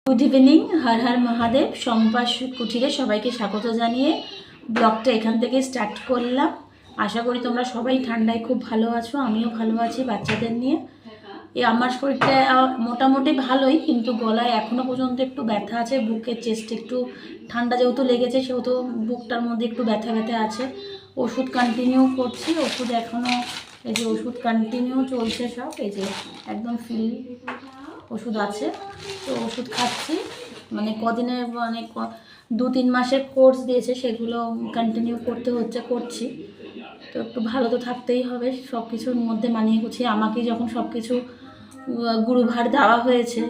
Good evening, Har Har Mahadev. সম্পাস কুঠিরে সবাইকে স্বাগত জানিয়ে ব্লগটা এখান থেকে স্টার্ট করলাম। আশা করি তোমরা সবাই ঠান্ডায় খুব ভালো আছো, আমিও ভালো আছি বাচ্চাদের নিয়ে। আমার শরীরটা মোটামুটি ভালোই, কিন্তু গলায় এখনও পর্যন্ত একটু ব্যথা আছে, বুকের চেস্ট একটু ঠান্ডা যেহেতু লেগেছে সেহেতু বুকটার মধ্যে একটু ব্যথা ব্যথা আছে। ওষুধ কন্টিনিউ করছি, ওষুধ এখনও এই যে ওষুধ কন্টিনিউ চলছে সব, এই যে একদম ফিল ওষুধ আছে, তো ওষুধ খাচ্ছি। মানে কদিনের মানে 2-3 মাসের কোর্স দিয়েছে, সেগুলো কন্টিনিউ করছি। তো একটু ভালো তো থাকতেই হবে, সব কিছুর মধ্যে মানিয়ে গুছিয়ে। আমাকেই যখন সব কিছু গুরুভার দেওয়া হয়েছে,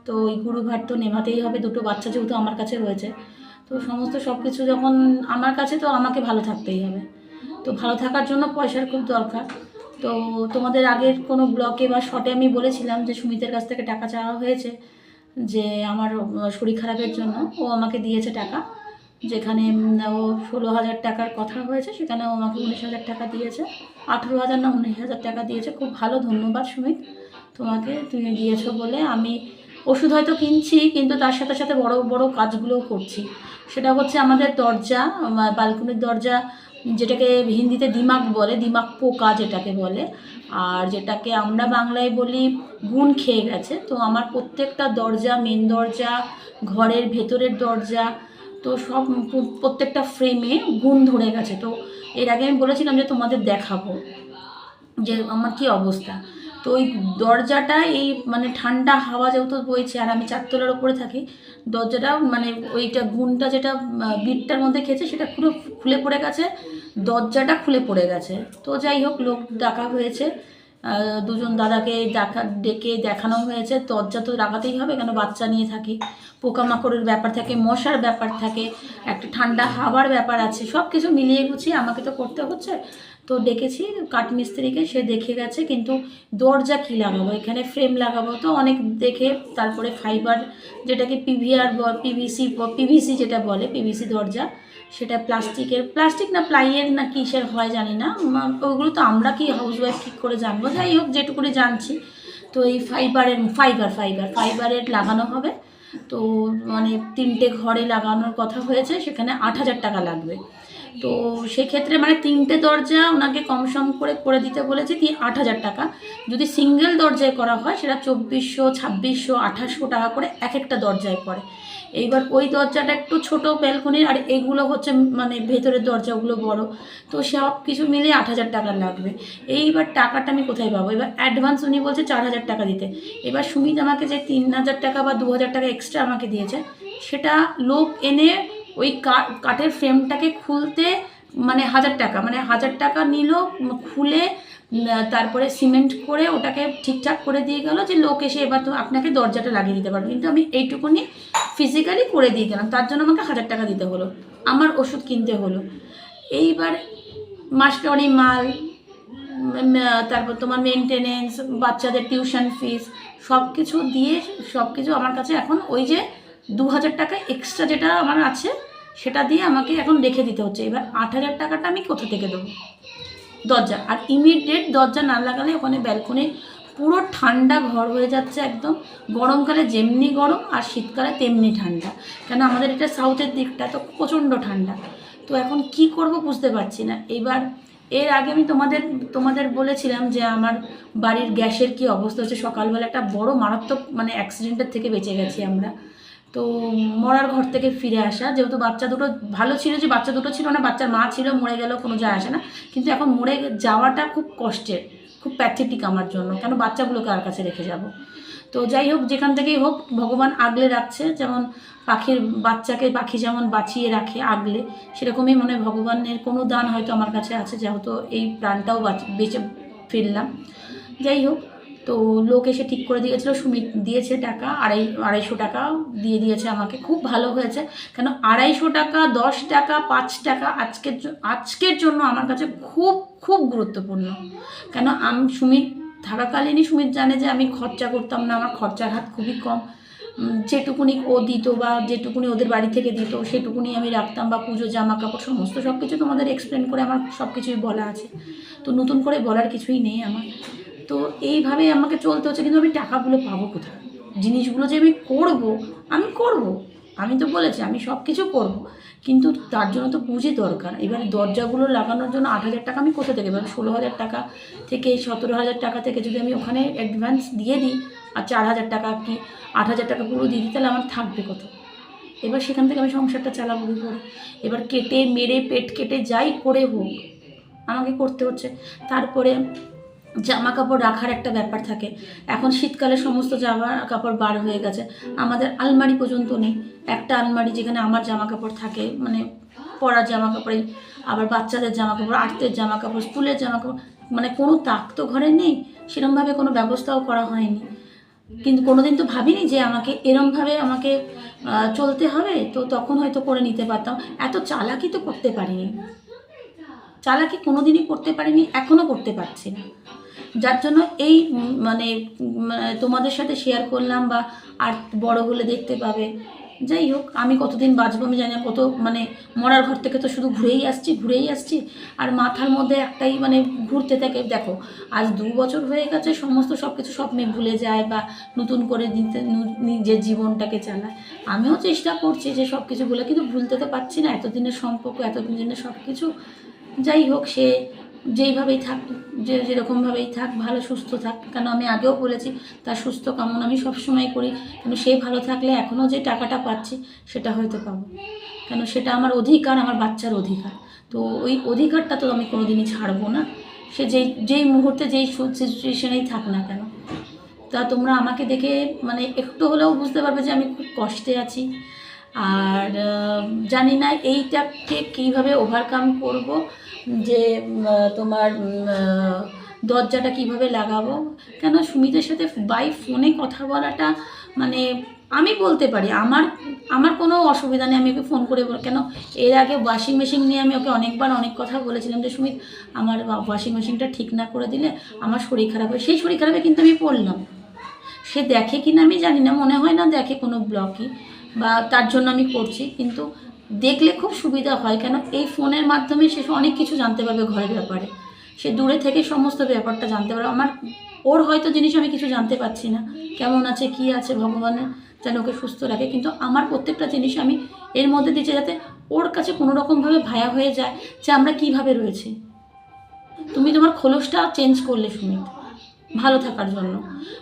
তো ওই গুরুভার তো নেভাতেই হবে। দুটো বাচ্চা যেহেতু আমার কাছে রয়েছে, তো সমস্ত সব কিছু যখন আমার কাছে, তো আমাকে ভালো থাকতেই হবে। তো ভালো থাকার জন্য পয়সার খুব দরকার। তো তোমাদের আগের কোনো ব্লগে বা শর্টে আমি বলেছিলাম যে সুমিতের কাছ থেকে টাকা চাওয়া হয়েছে, যে আমার শরীর খারাপের জন্য ও আমাকে দিয়েছে টাকা। যেখানে ও 16,000 টাকার কথা হয়েছে, সেখানে ও আমাকে 19,000 টাকা দিয়েছে। 18,000 না 19,000 টাকা দিয়েছে। খুব ভালো, ধন্যবাদ সুমিত তোমাকে, তুমি দিয়েছো বলে। আমি ওষুধ হয়তো কিনছি, কিন্তু তার সাথে সাথে বড় বড় কাজগুলোও করছি। সেটা হচ্ছে আমাদের দরজা, বালকনির দরজা, যেটাকে হিন্দিতে দিমাগ বলে, দিমাগ পোকা যেটাকে বলে, আর যেটাকে আমরা বাংলায় বলি গুণ খেয়ে গেছে। তো আমার প্রত্যেকটা দরজা, মেন দরজা, ঘরের ভেতরের দরজা, তো সব প্রত্যেকটা ফ্রেমে গুণ ধরে গেছে। তো এর আগে আমি বলেছিলাম যে তোমাদের দেখাবো যে আমার কি অবস্থা। তো ওই দরজাটা এই মানে ঠান্ডা হাওয়া যেহেতু বইছে, আর আমি 4 তলার ওপরে থাকি, দরজাটা মানে ওইটা গুণটা যেটা বিটটার মধ্যে খেয়েছে সেটা পুরো খুলে পড়ে গেছে, দরজাটা খুলে পড়ে গেছে। তো যাই হোক, লোক ডাকা হয়েছে, দুজন দাদাকে ডেকে দেখানো হয়েছে। দরজা তো লাগাতেই হবে, কেন বাচ্চা নিয়ে থাকি, পোকামাকড়ের ব্যাপার থাকে, মশার ব্যাপার থাকে, একটা ঠান্ডা হাওয়ার ব্যাপার আছে, সব কিছু মিলিয়ে গুছিয়ে আমাকে তো করতে হচ্ছে। তো ডেকেছি কাঠমিস্ত্রিকে, সে দেখে গেছে, কিন্তু দরজা কী লাগাবো, এখানে ফ্রেম লাগাবো, তো অনেক দেখে তারপরে ফাইবার, যেটাকে পিভিসি যেটা বলে, পিভিসি দরজা, সেটা প্লাস্টিক না প্লাইয়ের না কিসের হয় জানি না, ওইগুলো তো আমরা কি হাউসওয়াইফ ঠিক করে জানবো। যাই হোক, যেটুকুনি জানছি, তো এই ফাইবারের লাগানো হবে। তো মানে 3টে ঘরে লাগানোর কথা হয়েছে, সেখানে 8,000 টাকা লাগবে। তো সেক্ষেত্রে মানে 3টে দরজা ওনাকে কমসম করে দিতে বলেছে 8,000 টাকা। যদি সিঙ্গেল দরজায় করা হয় সেটা 2,400, 2,600, 2,800 টাকা করে এক একটা দরজায় পড়ে। এইবার ওই দরজাটা একটু ছোট ব্যালকনির, আর এগুলো হচ্ছে মানে ভেতরের দরজাগুলো বড়, তো সব কিছু মিলিয়ে 8,000 টাকা লাগবে। এইবার টাকাটা আমি কোথায় পাবো? এবার অ্যাডভান্স উনি বলছে 4,000 টাকা দিতে। এবার সুমিত আমাকে যে 3,000 টাকা বা 2,000 টাকা এক্সট্রা আমাকে দিয়েছে, সেটা লোক এনে ওই কাঠের ফ্রেমটাকে খুলতে মানে 1,000 টাকা, মানে 1,000 টাকা নিল খুলে, তারপরে সিমেন্ট করে ওটাকে ঠিকঠাক করে দিয়ে গেল যে লোক এসে এবার তো আপনাকে দরজাটা লাগিয়ে দিতে পারবে। কিন্তু আমি এইটুকুনি ফিজিক্যালি করে দিয়ে গেলাম, তার জন্য আমাকে 1,000 টাকা দিতে হলো, আমার ওষুধ কিনতে হলো। এইবার মাস্টারি মাল, তারপর তোমার মেনটেনেন্স, বাচ্চাদের টিউশন ফিস, সব কিছু দিয়ে সব কিছু আমার কাছে এখন ওই যে 2,000 টাকা এক্সট্রা যেটা আমার আছে, সেটা দিয়ে আমাকে এখন রেখে দিতে হচ্ছে। এবার 8,000 টাকাটা আমি কোথা থেকে দেবো? দরজা, আর ইমিডিয়েট দরজা না লাগালে ওখানে ব্যালকনি পুরো ঠান্ডা ঘর হয়ে যাচ্ছে একদম। গরমকালে যেমনি গরম, আর শীতকালে তেমনি ঠান্ডা, কেন আমাদের এটা সাউথের দিকটা, তো প্রচণ্ড ঠান্ডা। তো এখন কি করব বুঝতে পারছি না। এবার এর আগে আমি তোমাদের বলেছিলাম যে আমার বাড়ির গ্যাসের কি অবস্থা হচ্ছে। সকালবেলা একটা বড় মারাত্মক মানে অ্যাক্সিডেন্টের থেকে বেঁচে গেছি আমরা। তো মরার ঘর থেকে ফিরে আসা, যেহেতু বাচ্চা দুটো ভালো ছিল, যে বাচ্চা দুটো ছিল না, বাচ্চার মা ছিল, মরে গেল কোনো যায় আসে না, কিন্তু এখন মরে যাওয়াটা খুব কষ্টের, খুব প্যাথেটিক আমার জন্য, কেন বাচ্চাগুলোকে আর কাছে রেখে যাব। তো যাই হোক, যেখান থেকেই হোক ভগবান আগলে রাখছে, যেমন পাখির বাচ্চাকে পাখি যেমন বাঁচিয়ে রাখে আগলে, সেরকমই মনে ভগবানের কোনো দান হয়তো আমার কাছে আছে, যেহেতু এই প্রাণটাও বেঁচে ফিরলাম। যাই হোক, তো লোক এসে ঠিক করে দিয়েছিল, সুমিত দিয়েছে টাকা, 250 টাকা দিয়ে দিয়েছে আমাকে, খুব ভালো হয়েছে। কেন 250 টাকা, 10 টাকা, 5 টাকা আজকের জন্য আমার কাছে খুব খুব গুরুত্বপূর্ণ। কেন সুমিত থাকাকালীনই সুমিত জানে যে আমি খরচা করতাম না, আমার খরচার হাত খুবই কম। যেটুকুনি ও দিত বা যেটুকুনি ওদের বাড়ি থেকে দিত সেটুকুনি আমি রাখতাম, বা পুজো জামা কাপড় সমস্ত সব কিছু তোমাদের এক্সপ্লেন করে আমার সব কিছুই বলা আছে, তো নতুন করে বলার কিছুই নেই আমার। তো এইভাবে আমাকে চলতে হচ্ছে, কিন্তু আমি টাকাগুলো পাবো কোথায়? জিনিসগুলো যে আমি করব, আমি তো বলেছি আমি সব কিছু করব, কিন্তু তার জন্য তো পুঁজি দরকার। এবারে দরজাগুলো লাগানোর জন্য 8,000 টাকা আমি কোথা থেকে, এবার 16,000 টাকা থেকে 17,000 টাকা থেকে যদি আমি ওখানে অ্যাডভান্স দিয়ে দিই আর 4,000 টাকা কি 8,000 টাকা পুরো দিয়ে দিই, তাহলে আমার থাকবে কত? এবার সেখান থেকে আমি সংসারটা চালাবো কী করে? এবার কেটে মেরে পেট কেটে যাই করে হোক আমাকে করতে হচ্ছে। তারপরে জামা কাপড় রাখার একটা ব্যাপার থাকে। এখন শীতকালে সমস্ত জামা কাপড় বার হয়ে গেছে, আমাদের আলমারি পর্যন্ত নেই। একটা আলমারি যেখানে আমার জামা কাপড় থাকে, মানে পরার জামা কাপড়ে, আবার বাচ্চাদের জামা কাপড়, আর্টের জামা কাপড়, স্কুলের জামা কাপড়, মানে কোনো তাক তো ঘরে নেই, সেরকমভাবে কোনো ব্যবস্থাও করা হয়নি। কিন্তু কোনোদিন তো ভাবিনি যে আমাকে এরমভাবে আমাকে চলতে হবে, তো তখন হয়তো করে নিতে পারতাম। এত চালাকি তো করতে পারিনি, চালাকি কোনোদিনই করতে পারিনি, এখনও করতে পারছি না। যার জন্য এই মানে তোমাদের সাথে শেয়ার করলাম, বা আর বড় হলে দেখতে পাবে। যাই হোক, আমি কতদিন বাঁচবো আমি জানি না, কত মানে মরার ঘর থেকে তো শুধু ঘুরেই আসছি, আর মাথার মধ্যে একটাই মানে ঘুরতে থাকে। দেখো আজ 2 বছর হয়ে গেছে, সমস্ত সব কিছু স্বপ্নে ভুলে যায় বা নতুন করে নিজের জীবনটাকে চালায়। আমিও চেষ্টা করছি যে সব কিছু ভুলে, কিন্তু ভুলতে তো পারছি না। এতদিনের সম্পর্ক, এতদিনের সব কিছু। যাই হোক, সে যেইভাবেই থাক, যেরকমভাবেই থাক, ভালো সুস্থ থাক। কেন আমি আগেও বলেছি তার সুস্থ কামনা আমি সবসময় করি, কেন সে ভালো থাকলে এখনও যে টাকাটা পাচ্ছি সেটা হয়তো পাবো, কেন সেটা আমার অধিকার, আমার বাচ্চার অধিকার। তো ওই অধিকারটা তো আমি কোনোদিনই ছাড়বো না, সে যেই মুহূর্তে যেই সিচুয়েশনেই থাক না কেন। তা তোমরা আমাকে দেখে মানে একটু হলেও বুঝতে পারবে যে আমি খুব কষ্টে আছি। আর জানি না এইটাকে কীভাবে ওভারকাম করব, যে তোমার দরজাটা কিভাবে লাগাবো। কেন সুমিতের সাথে বাই ফোনে কথা বলাটা, মানে আমি বলতে পারি আমার আমার কোনো অসুবিধা নেই, আমি ওকে ফোন করে কেন এর আগে ওয়াশিং মেশিন নিয়ে আমি ওকে অনেকবার অনেক কথা বলেছিলাম যে সুমিত আমার ওয়াশিং মেশিনটা ঠিক না করে দিলে আমার শরীর খারাপ হয়। সেই শরীর খারাপে কিন্তু আমি পড়লাম। সে দেখে কি না আমি জানি না, মনে হয় না দেখে কোনো ব্লগই, বা তার জন্য আমি করছি, কিন্তু দেখলে খুব সুবিধা হয়। কেন এই ফোনের মাধ্যমে সে অনেক কিছু জানতে পারবে ঘরের ব্যাপারে, সে দূরে থেকে সমস্ত ব্যাপারটা জানতে পারবে। ওর হয়তো জিনিস আমি কিছু জানতে পারছি না, কেমন আছে কি আছে, ভগবানের যেন ওকে সুস্থ রাখে, কিন্তু আমার প্রত্যেকটা জিনিস আমি এর মধ্যে দিচ্ছি যাতে ওর কাছে কোনো রকমভাবে ভায়া হয়ে যায় যে আমরা কিভাবে রয়েছি। তুমি তোমার খোলসটা চেঞ্জ করলে সুমিত ভালো থাকার জন্য,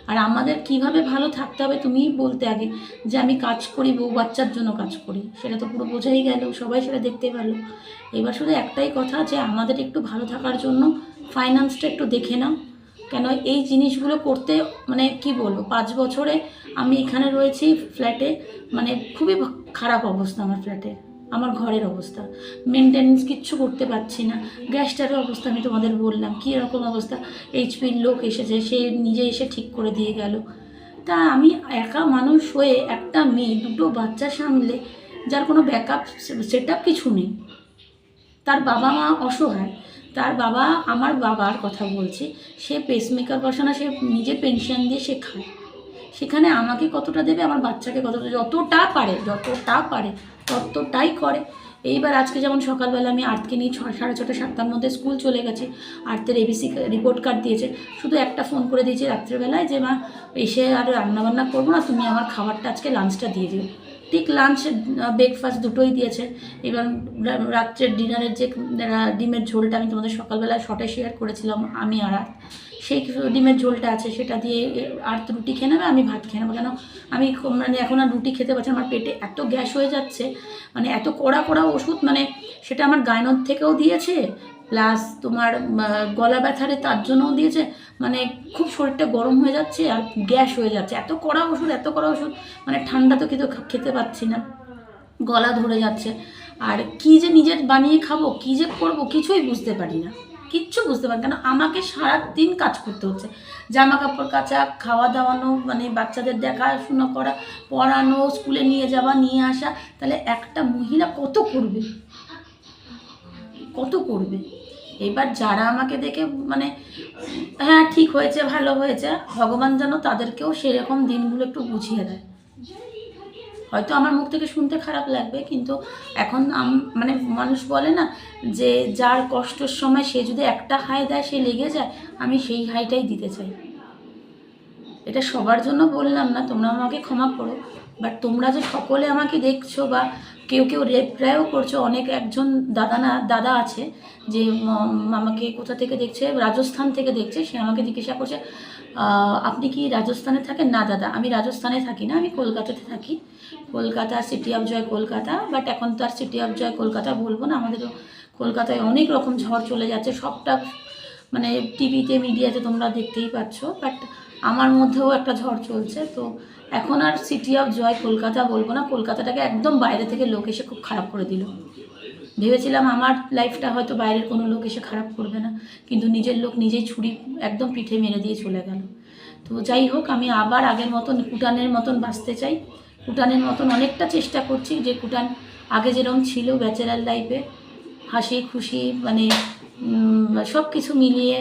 আর আমাদের কিভাবে ভালো থাকতে হবে তুমিই বলতে আগে, যে আমি কাজ করি বউ বাচ্চার জন্য কাজ করি, সেটা তো পুরো বোঝাই গেল, সবাই সেটা দেখতে পেলো। এবার শুধু একটাই কথা, যে আমাদের একটু ভালো থাকার জন্য ফাইন্যান্সটা একটু দেখে নাও। কেন এই জিনিসগুলো করতে মানে কি বলবো, 5 বছরে আমি এখানে রয়েছি ফ্ল্যাটে, মানে খুবই খারাপ অবস্থা আমার ফ্ল্যাটের, আমার ঘরের অবস্থা, মেনটেনেন্স কিচ্ছু করতে পারছি না। গ্যাসটারও অবস্থা আমি তোমাদের বললাম কী এরকম অবস্থা, এইচপির লোক এসেছে, সে নিজে এসে ঠিক করে দিয়ে গেল। তা আমি একা মানুষ হয়ে, একটা মেয়ে 2টো বাচ্চা সামলে, যার কোনো ব্যাকআপ সেট আপ কিছু নেই, তার বাবা মা অসহায়, তার বাবা, আমার বাবার কথা বলছি, সে পেসমেকার বসানো, সে নিজে পেনশন দিয়ে সে খায়, সেখানে আমাকে কতটা দেবে, আমার বাচ্চাকে কতটা, যতটা পারে ততটাই করে। এইবার আজকে যেমন সকালবেলা আমি আর্টকে নিয়ে 6:30 7টার মধ্যে স্কুল চলে গেছি, আর্টের এবিসি রিপোর্ট কার্ড দিয়েছে, শুধু একটা ফোন করে দিয়েছে রাত্রেবেলায় যে মা এসে আর রান্নাবান্না করবো না, তুমি আমার খাবারটা আজকে লাঞ্চটা দিয়ে দিও। ঠিক লাঞ্চ ব্রেকফাস্ট দুটোই দিয়েছে। এবার রাত্রের ডিনারের যে ডিমের ঝোলটা আমি তোমাদের সকালবেলা শর্টে শেয়ার করেছিলাম আমি আর সেই ডিমের ঝোলটা আছে, সেটা দিয়ে আর রুটি খেয়ে নেবে, আমি ভাত খেয়ে নেবো। কেন আমি মানে এখন আর রুটি খেতে পারছি না, আমার পেটে এত গ্যাস হয়ে যাচ্ছে, মানে এত কড়া ওষুধ, মানে সেটা আমার গাইনোর থেকেও দিয়েছে, প্লাস তোমার গলা ব্যথারে তার জন্যও দিয়েছে, মানে খুব শরীরটা গরম হয়ে যাচ্ছে আর গ্যাস হয়ে যাচ্ছে, এত কড়া ওষুধ, মানে ঠান্ডা তো কিন্তু খেতে পাচ্ছি না, গলা ধরে যাচ্ছে। আর কি যে নিজের বানিয়ে খাবো, কি যে করবো, কিছুই বুঝতে পারি না, কিচ্ছু বুঝতে পারি, কেন আমাকে সারাদিন কাজ করতে হচ্ছে, জামা কাপড় কাচা, খাওয়া দাওয়ানো, মানে বাচ্চাদের দেখাশোনা করা, পড়ানো, স্কুলে নিয়ে যাওয়া নিয়ে আসা, তাহলে একটা মহিলা কত করবে। এবার যারা আমাকে দেখে মানে হ্যাঁ ঠিক হয়েছে, ভালো হয়েছে, ভগবান যেন তাদেরকেও সেরকম দিনগুলো একটু বুঝিয়ে দেয়। হয়তো আমার মুখ থেকে শুনতে খারাপ লাগবে, কিন্তু এখন মানে মানুষ বলে না যে যার কষ্টের সময় সে যদি একটা হাই দেয় সে লেগে যায়, আমি সেই হাইটাই দিতে চাই। এটা সবার জন্য বললাম না, তোমরা আমাকে ক্ষমা করো, বাট তোমরা যে সকলে আমাকে দেখছো বা কেউ কেউ রিপ্লাইও করছো, অনেক একজন দাদা আছে যে আমাকে কোথা থেকে দেখছে, রাজস্থান থেকে দেখছে, সে আমাকে জিজ্ঞাসা করছে আপনি কি রাজস্থানে থাকেন? না দাদা, আমি রাজস্থানে থাকি না, আমি কলকাতাতে থাকি, Kolkata city of joy Kolkata. But এখন তো আর সিটি অফ জয় কলকাতা বলবো না, আমাদেরও কলকাতায় অনেক রকম ঝড় চলে যাচ্ছে, সবটা মানে টিভিতে মিডিয়াতে তোমরা দেখতেই পাচ্ছ। বাট আমার মধ্যেও একটা ঝড় চলছে, তো এখন আর সিটি অফ জয় কলকাতা বলবো না, কলকাতাটাকে একদম বাইরে থেকে লোক এসে খুব খারাপ করে দিল। ভেবেছিলাম আমার লাইফটা হয়তো বাইরের কোনো লোক এসে খারাপ করবে না, কিন্তু নিজের লোক নিজেই ছুরি একদম পিঠে মেরে দিয়ে চলে গেল। তো যাই হোক, আমি আবার আগের মতন কুটানের মতন বাঁচতে চাই, কুটানের মতন অনেকটা চেষ্টা করছি, যে কুটান আগে যেরকম ছিল ব্যাচেলার লাইফে, হাসি খুশি মানে সব কিছু মিলিয়ে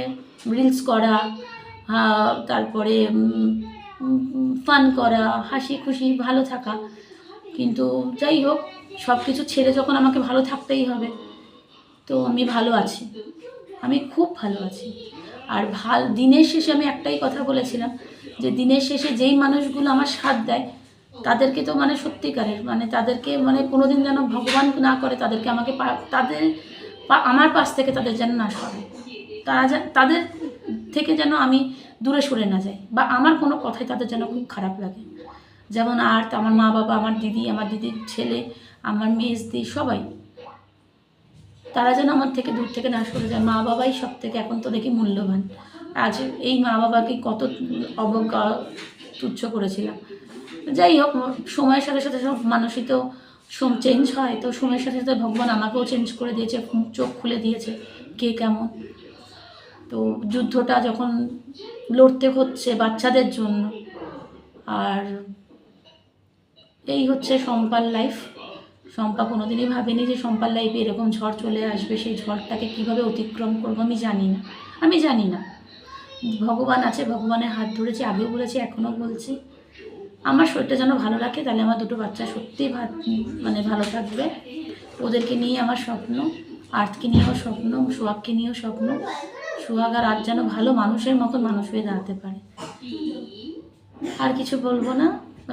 রিলস করা, তারপরে ফান করা, হাসি খুশি ভালো থাকা। কিন্তু যাই হোক, সব কিছু ছেড়ে যখন আমাকে ভালো থাকতেই হবে, তো আমি ভালো আছি, আমি খুব ভালো আছি। আর দিনের শেষে আমি একটাই কথা বলেছিলাম, যে দিনের শেষে যেই মানুষগুলো আমার সাথ দেয় তাদেরকে তো মানে সত্যিকারের মানে তাদেরকে মানে কোনো দিন যেন ভগবান না করে তাদেরকে আমাকে আমার পাশ থেকে তাদের যেন না সরে, তাদের থেকে যেন আমি দূরে সরে না যাই, বা আমার কোনো কথাই তাদের যেন খুব খারাপ লাগে। যেমন আমার মা বাবা, আমার দিদির ছেলে, আমার মেজদি, সবাই তারা যেন আমার থেকে দূর থেকে না সরে যায়। মা বাবাই সব থেকে এখন তো দেখি মূল্যবান। আজ এই মা বাবাকে কত অবজ্ঞা তুচ্ছ করেছিলাম। যাই হোক, সময়ের সাথে সাথে সব মানুষই তো চেঞ্জ হয়, তো সময়ের সাথে সাথে ভগবান আমাকেও চেঞ্জ করে দিয়েছে, চোখ খুলে দিয়েছে কে কেমন। তো যুদ্ধটা যখন লড়তে হচ্ছে বাচ্চাদের জন্য, আর এই হচ্ছে শম্পার লাইফ। শম্পা কোনোদিনই ভাবেনি যে শম্পার লাইফে এরকম ঝড় চলে আসবে, সেই ঝড়টাকে কীভাবে অতিক্রম করবো আমি জানি না। ভগবান আছে, ভগবানের হাত ধরেছি, আগেও বলেছি এখনও বলছি। আমার শরীরটা যেন ভালো রাখে, তাহলে আমার দুটো বাচ্চা সত্যিই মানে ভালো থাকবে। ওদেরকে নিয়ে আমার স্বপ্ন, আর্থকে নিয়েও স্বপ্ন, সোহাগকে নিয়েও স্বপ্ন। সোহাগ আর আর্থ যেন ভালো মানুষের মতো মানুষ হয়ে দাঁড়াতে পারে। আর কিছু বলবো না।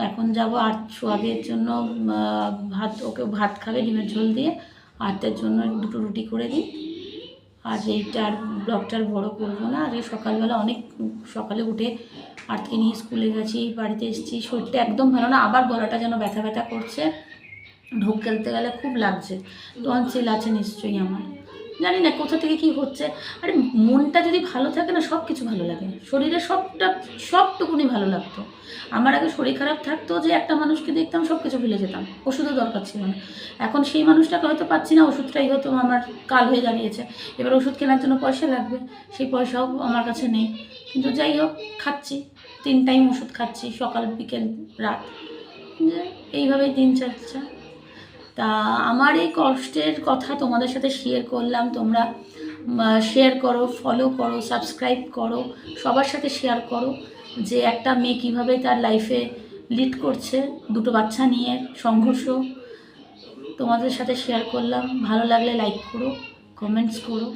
এখন যাবো আর সোহাগের জন্য ওকে ভাত খাবে ডিমের ঝোল দিয়ে, আর্থের জন্য দুটো রুটি করে দিই। আর এইটার ব্লগটার বড় করবো না। আর সকালবেলা অনেক সকালে উঠে আর্থকে নিয়ে স্কুলে গেছি, বাড়িতে এসেছি, শরীরটা একদম ভালো না, আবার গলাটা যেন ব্যথা ব্যথা করছে, ঢোক খেলতে গেলে খুব লাগছে, টনসিল আছে নিশ্চয়ই আমার, জানি না কোথা থেকে কি হচ্ছে। আরে মনটা যদি ভালো থাকে না, সব কিছু ভালো লাগে, শরীরে সবটুকুনি ভালো লাগতো। আমার আগে শরীর খারাপ থাকতো, যে একটা মানুষকে দেখতাম সব কিছু ভুলে যেতাম, ওষুধও দরকার ছিল না। এখন সেই মানুষটাকে হয়তো পাচ্ছি না, ওষুধটাই হয়তো আমার কাল হয়ে দাঁড়িয়েছে। এবার ওষুধ কেনার জন্য পয়সা লাগবে, সেই পয়সাও আমার কাছে নেই। কিন্তু যাই হোক, খাচ্ছি, 3 টাইম ওষুধ খাচ্ছি, সকাল বিকেল রাত, এইভাবেই দিন যাচ্ছে। তা আমার এই কষ্টের কথা তোমাদের সাথে শেয়ার করলাম। তোমরা শেয়ার করো, ফলো করো, সাবস্ক্রাইব করো, সবার সাথে শেয়ার করো, যে একটা মেয়ে কীভাবে তার লাইফে লিড করছে, দুটো বাচ্চা নিয়ে সংঘর্ষ। তোমাদের সাথে শেয়ার করলাম, ভালো লাগলে লাইক করো, কমেন্টস করো।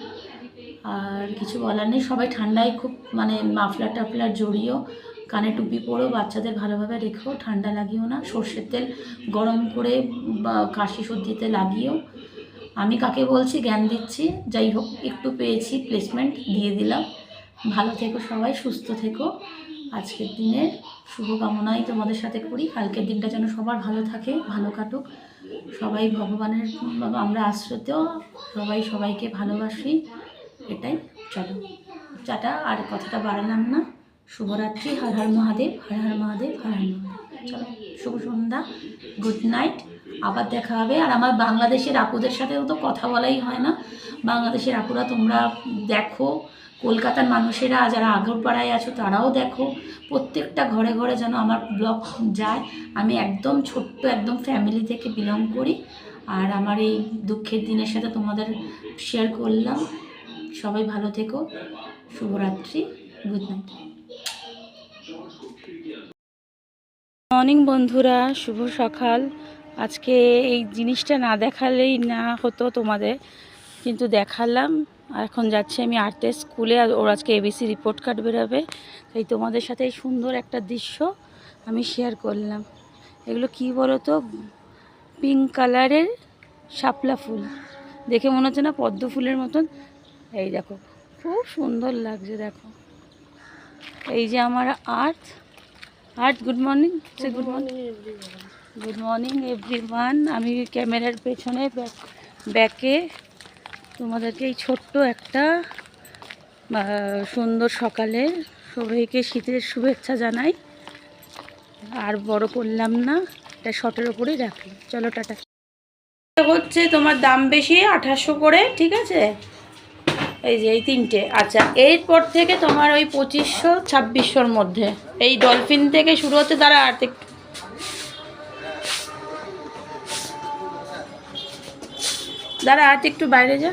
আর কিছু বলার নেই, সবাই ঠান্ডায় খুব মানে মাফলার টাফলার জড়িয়েও, কানে টুপি পরো, বাচ্চাদের ভালোভাবে রেখো, ঠান্ডা লাগিও না, সর্ষের তেল গরম করে বা কাশি সর্দিতে লাগিও। আমি কাকে বলছি জ্ঞান দিচ্ছি। যাই হোক, একটু পেয়েছি, প্লেসমেন্ট দিয়ে দিলাম। ভালো থেকো সবাই, সুস্থ থেকো। আজকের দিনের শুভকামনাই তোমাদের সাথে করি, কালকের দিনটা যেন সবার ভালো থাকে, ভালো কাটুক। সবাই ভগবানের আমরা আশ্রিত, সবাই সবাইকে ভালোবাসি, এটাই। চলো টাটা, আর কথাটা বাড়ালাম না। শুভরাত্রি, হর হর মহাদেব, হর হর মহাদেব, হর হর মহাদেব। চলো, শুভ সন্ধ্যা, গুড নাইট, আবার দেখা হবে। আর আমার বাংলাদেশের আপুদের সাথেও তো কথা বলাই হয় না। বাংলাদেশের আপুরা তোমরা দেখো, কলকাতার মানুষেরা যারা আগরপাড়ায় আছো তারাও দেখো, প্রত্যেকটা ঘরে ঘরে যেন আমার ব্লগ যায়। আমি একদম ছোট্ট একদম ফ্যামিলি থেকে বিলং করি, আর আমার এই দুঃখের দিনের সাথে তোমাদের শেয়ার করলাম। সবাই ভালো থেকো, শুভরাত্রি, গুড নাইট। মর্নিং বন্ধুরা, শুভ সকাল। আজকে এই জিনিসটা না দেখালেই না হতো তোমাদের, কিন্তু দেখালাম। আর এখন যাচ্ছি আমি আর্টের স্কুলে, আর ওর আজকে এবিসি রিপোর্ট কার্ড বেরোবে, তাই তোমাদের সাথে এই সুন্দর একটা দৃশ্য আমি শেয়ার করলাম। এগুলো কি বলো তো, পিঙ্ক কালারের শাপলা ফুল, দেখে মনে হচ্ছে না পদ্ম ফুলের মতন। এই দেখো খুব সুন্দর লাগছে, দেখো। এই যে আমার art good morning, good morning everyone. আমি ক্যামেরার পেছনে ব্যাকে তোমাদেরকে এই ছোট্ট একটা সুন্দর সকালে সবাইকে শীতের শুভেচ্ছা জানাই। আর বড় করলাম না, এটা শর্টের ওপরেই রাখলাম। চলো টাটা। হচ্ছে তোমার দাম বেশি 2800 করে, ঠিক আছে। এই যে এই তিনটে, আচ্ছা এরপর থেকে তোমার ওই 2500 2600-র মধ্যে। এই ডলফিন থেকে শুরু হচ্ছে, দ্বারা আর একটু বাইরে যা।